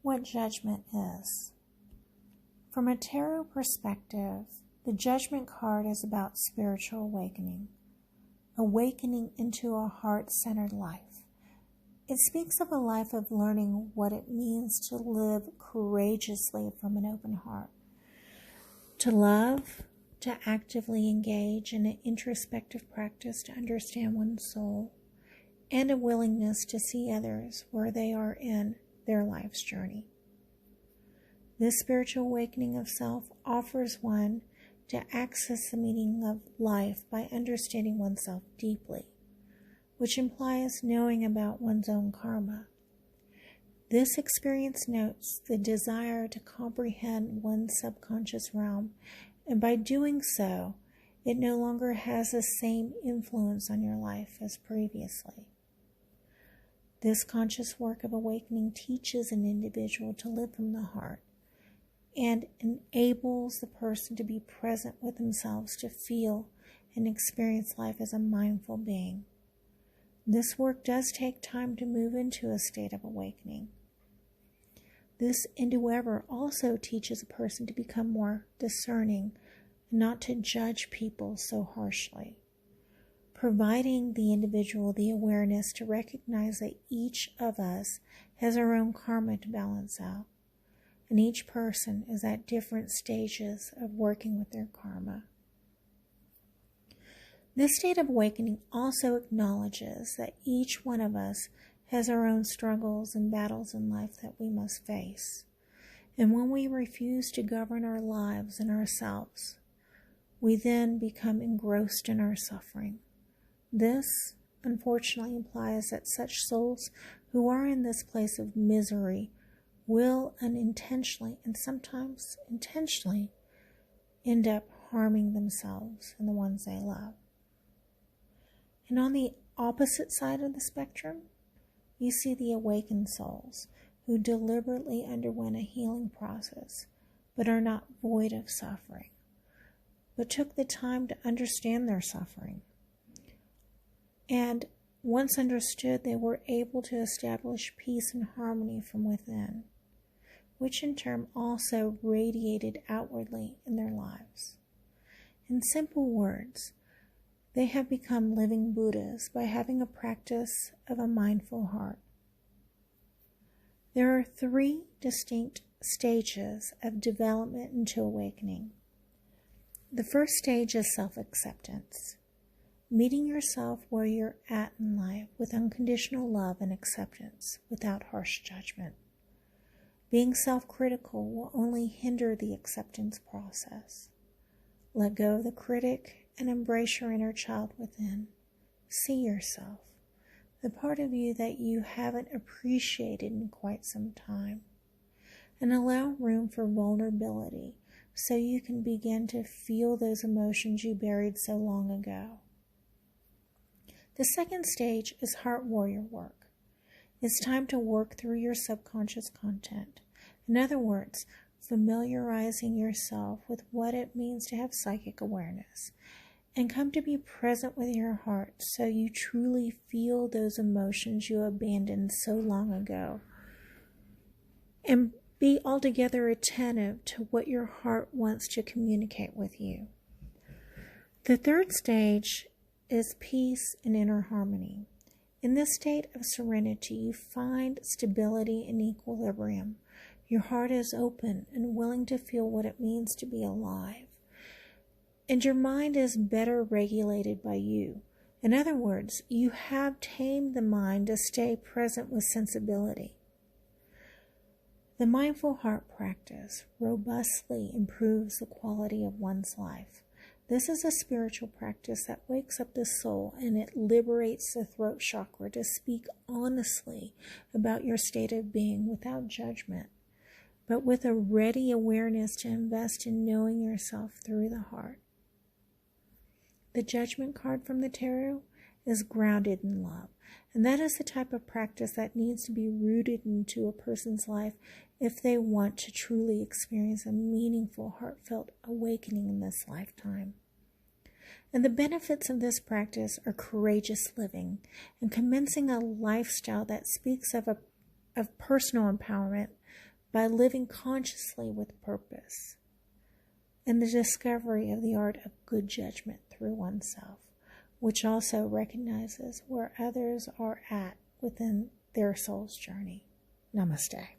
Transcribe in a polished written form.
what judgment is. From a tarot perspective, the Judgment card is about spiritual awakening into a heart-centered life. It speaks of a life of learning what it means to live courageously from an open heart, to love, to actively engage in an introspective practice to understand one's soul, and a willingness to see others where they are in their life's journey. This spiritual awakening of self offers one to access the meaning of life by understanding oneself deeply, which implies knowing about one's own karma. This experience notes the desire to comprehend one's subconscious realm, and by doing so, it no longer has the same influence on your life as previously. This conscious work of awakening teaches an individual to live from the heart and enables the person to be present with themselves, to feel and experience life as a mindful being. This work does take time to move into a state of awakening. This endeavor also teaches a person to become more discerning, not to judge people so harshly, providing the individual the awareness to recognize that each of us has our own karma to balance out, and each person is at different stages of working with their karma. This state of awakening also acknowledges that each one of us has our own struggles and battles in life that we must face. And when we refuse to govern our lives and ourselves, we then become engrossed in our suffering. This, unfortunately, implies that such souls who are in this place of misery will unintentionally, and sometimes intentionally, end up harming themselves and the ones they love. And on the opposite side of the spectrum, you see the awakened souls who deliberately underwent a healing process, but are not void of suffering, but took the time to understand their suffering. And once understood, they were able to establish peace and harmony from within, which in turn also radiated outwardly in their lives. In simple words, they have become living Buddhas by having a practice of a mindful heart. There are 3 distinct stages of development into awakening. The first stage is self-acceptance, meeting yourself where you're at in life with unconditional love and acceptance without harsh judgment. Being self-critical will only hinder the acceptance process. Let go of the critic and embrace your inner child within. See yourself, the part of you that you haven't appreciated in quite some time, and allow room for vulnerability so you can begin to feel those emotions you buried so long ago. The second stage is heart warrior work. It's time to work through your subconscious content. In other words, familiarizing yourself with what it means to have psychic awareness, and come to be present with your heart so you truly feel those emotions you abandoned so long ago. And be altogether attentive to what your heart wants to communicate with you. The third stage is peace and inner harmony. In this state of serenity, you find stability and equilibrium. Your heart is open and willing to feel what it means to be alive. And your mind is better regulated by you. In other words, you have tamed the mind to stay present with sensibility. The mindful heart practice robustly improves the quality of one's life. This is a spiritual practice that wakes up the soul, and it liberates the throat chakra to speak honestly about your state of being without judgment, but with a ready awareness to invest in knowing yourself through the heart. The Judgment card from the tarot is grounded in love, and that is the type of practice that needs to be rooted into a person's life if they want to truly experience a meaningful, heartfelt awakening in this lifetime. And the benefits of this practice are courageous living and commencing a lifestyle that speaks of personal empowerment, by living consciously with purpose, and the discovery of the art of good judgment through oneself, which also recognizes where others are at within their soul's journey. Namaste.